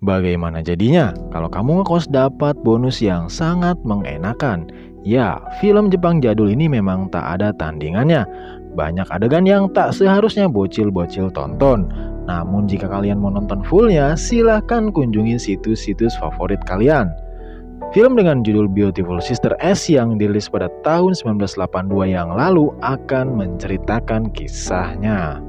Bagaimana jadinya kalau kamu ngekos dapat bonus yang sangat mengenakan? Ya, film Jepang jadul ini memang tak ada tandingannya. Banyak adegan yang tak seharusnya bocil-bocil tonton. Namun jika kalian mau nonton fullnya, silahkan kunjungi situs-situs favorit kalian. Film dengan judul Beautiful Sister S yang dirilis pada tahun 1982 yang lalu akan menceritakan kisahnya.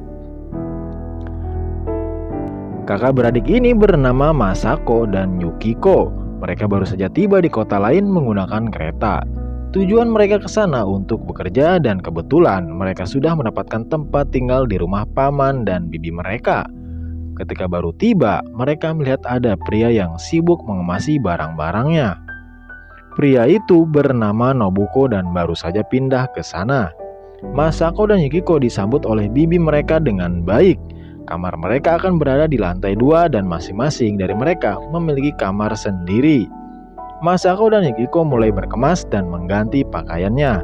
Kakak beradik ini bernama Masako dan Yukiko. Mereka baru saja tiba di kota lain menggunakan kereta. Tujuan mereka ke sana untuk bekerja dan kebetulan mereka sudah mendapatkan tempat tinggal di rumah paman dan bibi mereka. Ketika baru tiba, mereka melihat ada pria yang sibuk mengemasi barang-barangnya. Pria itu bernama Nobuko dan baru saja pindah ke sana. Masako dan Yukiko disambut oleh bibi mereka dengan baik. Kamar mereka akan berada di lantai 2 dan masing-masing dari mereka memiliki kamar sendiri. Masako dan Yukiko mulai berkemas dan mengganti pakaiannya.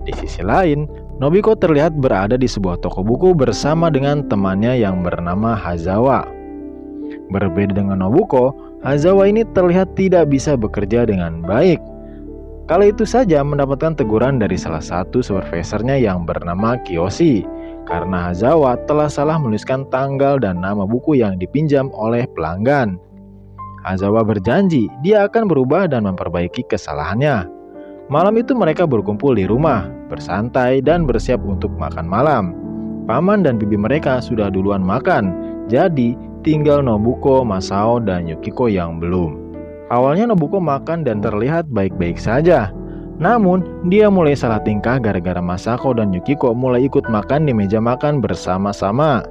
Di sisi lain, Nobuko terlihat berada di sebuah toko buku bersama dengan temannya yang bernama Hazawa. Berbeda dengan Nobuko, Hazawa ini terlihat tidak bisa bekerja dengan baik. Kala itu saja mendapatkan teguran dari salah satu supervisornya yang bernama Kiyoshi karena Hazawa telah salah menuliskan tanggal dan nama buku yang dipinjam oleh pelanggan. Hazawa berjanji dia akan berubah dan memperbaiki kesalahannya. Malam itu mereka berkumpul di rumah, bersantai dan bersiap untuk makan malam. Paman dan bibi mereka sudah duluan makan, jadi tinggal Nobuko, Masao, dan Yukiko yang belum. Awalnya Nobuko makan dan terlihat baik-baik saja. Namun, dia mulai salah tingkah gara-gara Masako dan Yukiko mulai ikut makan di meja makan bersama-sama.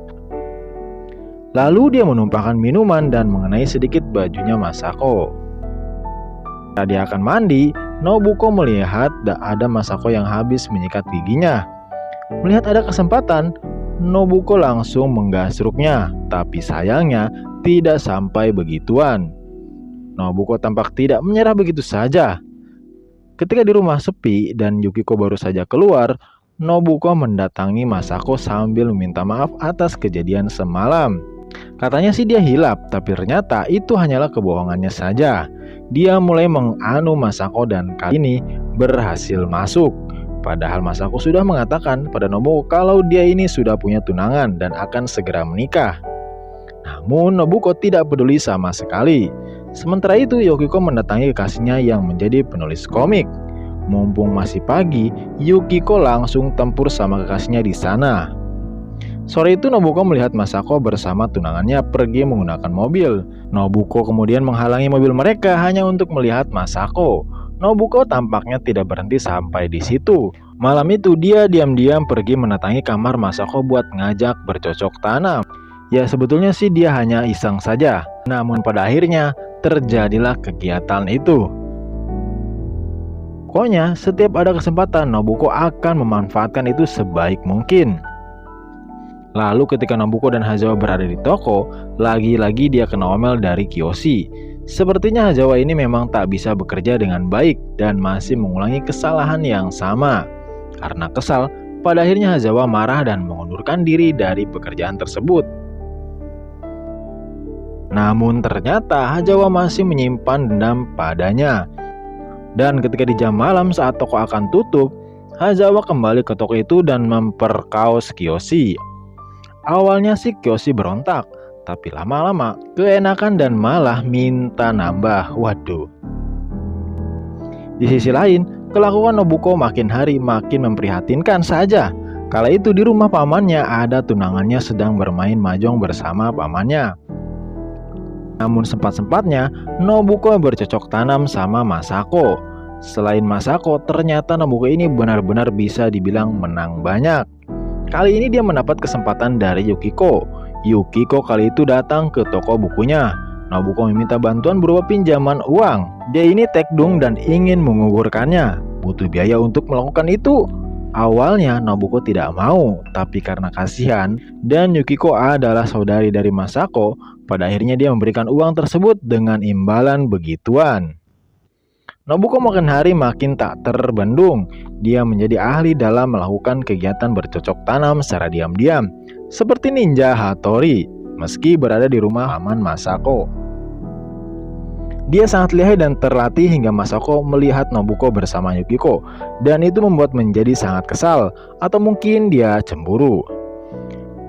Lalu dia menumpahkan minuman dan mengenai sedikit bajunya Masako. Saat dia akan mandi, Nobuko melihat ada Masako yang habis menyikat giginya. Melihat ada kesempatan, Nobuko langsung menggasruknya, tapi sayangnya tidak sampai begituan. Nobuko tampak tidak menyerah begitu saja. Ketika di rumah sepi dan Yukiko baru saja keluar, Nobuko mendatangi Masako sambil meminta maaf atas kejadian semalam. Katanya sih dia hilap, tapi ternyata itu hanyalah kebohongannya saja. Dia mulai menganu Masako dan kali ini berhasil masuk. Padahal Masako sudah mengatakan pada Nobuko kalau dia ini sudah punya tunangan dan akan segera menikah. Namun Nobuko tidak peduli sama sekali. Sementara itu Yukiko mendatangi kekasihnya yang menjadi penulis komik. Mumpung masih pagi, Yukiko langsung tempur sama kekasihnya di sana. Sore itu Nobuko melihat Masako bersama tunangannya pergi menggunakan mobil. Nobuko kemudian menghalangi mobil mereka hanya untuk melihat Masako. Nobuko tampaknya tidak berhenti sampai di situ. Malam itu dia diam-diam pergi mendatangi kamar Masako buat ngajak bercocok tanam. Ya sebetulnya sih dia hanya iseng saja. Namun pada akhirnya terjadilah kegiatan itu. Pokoknya setiap ada kesempatan Nobuko akan memanfaatkan itu sebaik mungkin. Lalu ketika Nobuko dan Hazawa berada di toko, lagi-lagi dia kena omel dari Kiyoshi. Sepertinya Hazawa ini memang tak bisa bekerja dengan baik dan masih mengulangi kesalahan yang sama. Karena kesal, pada akhirnya Hazawa marah dan mengundurkan diri dari pekerjaan tersebut. Namun ternyata Hazawa masih menyimpan dendam padanya. Dan ketika di jam malam saat toko akan tutup, Hazawa kembali ke toko itu dan memperkaos Kiyoshi. Awalnya sih Kiyoshi berontak, tapi lama-lama keenakan dan malah minta nambah. Waduh. Di sisi lain, kelakuan Nobuko makin hari makin memprihatinkan saja. Kala itu di rumah pamannya ada tunangannya sedang bermain mahjong bersama pamannya. Namun sempat-sempatnya Nobuko bercocok tanam sama Masako. Selain Masako, ternyata Nobuko ini benar-benar bisa dibilang menang banyak. Kali ini dia mendapat kesempatan dari Yukiko. Yukiko kali itu datang ke toko bukunya. Nobuko meminta bantuan berupa pinjaman uang. Dia ini tekdung dan ingin menggugurkannya. Butuh biaya untuk melakukan itu. Awalnya Nobuko tidak mau, tapi karena kasihan dan Yukiko adalah saudari dari Masako, pada akhirnya dia memberikan uang tersebut dengan imbalan begituan. Nobuko makin hari makin tak terbendung. Dia menjadi ahli dalam melakukan kegiatan bercocok tanam secara diam-diam, seperti ninja Hattori. meski berada di rumah paman Masako. Dia sangat lihai dan terlatih hingga Masako melihat Nobuko bersama Yukiko, dan itu membuat menjadi sangat kesal, atau mungkin dia cemburu.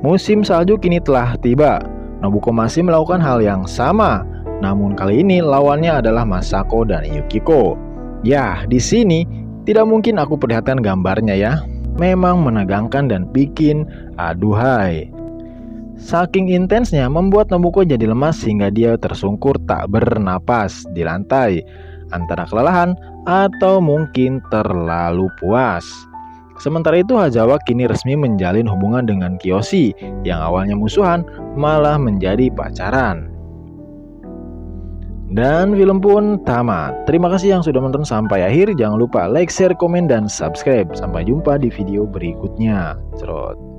Musim salju kini telah tiba. Nobuko masih melakukan hal yang sama, namun kali ini lawannya adalah Masako dan Yukiko. Ya, di sini tidak mungkin aku perlihatkan gambarnya ya. Memang menegangkan dan bikin aduhai. Saking intensnya membuat Nobuko jadi lemas hingga dia tersungkur tak bernapas di lantai, antara kelelahan atau mungkin terlalu puas. Sementara itu Hazawa kini resmi menjalin hubungan dengan Kiyoshi yang awalnya musuhan malah menjadi pacaran. Dan film pun tamat. Terima kasih yang sudah menonton sampai akhir. Jangan lupa like, share, komen, dan subscribe. Sampai jumpa di video berikutnya. Cerot.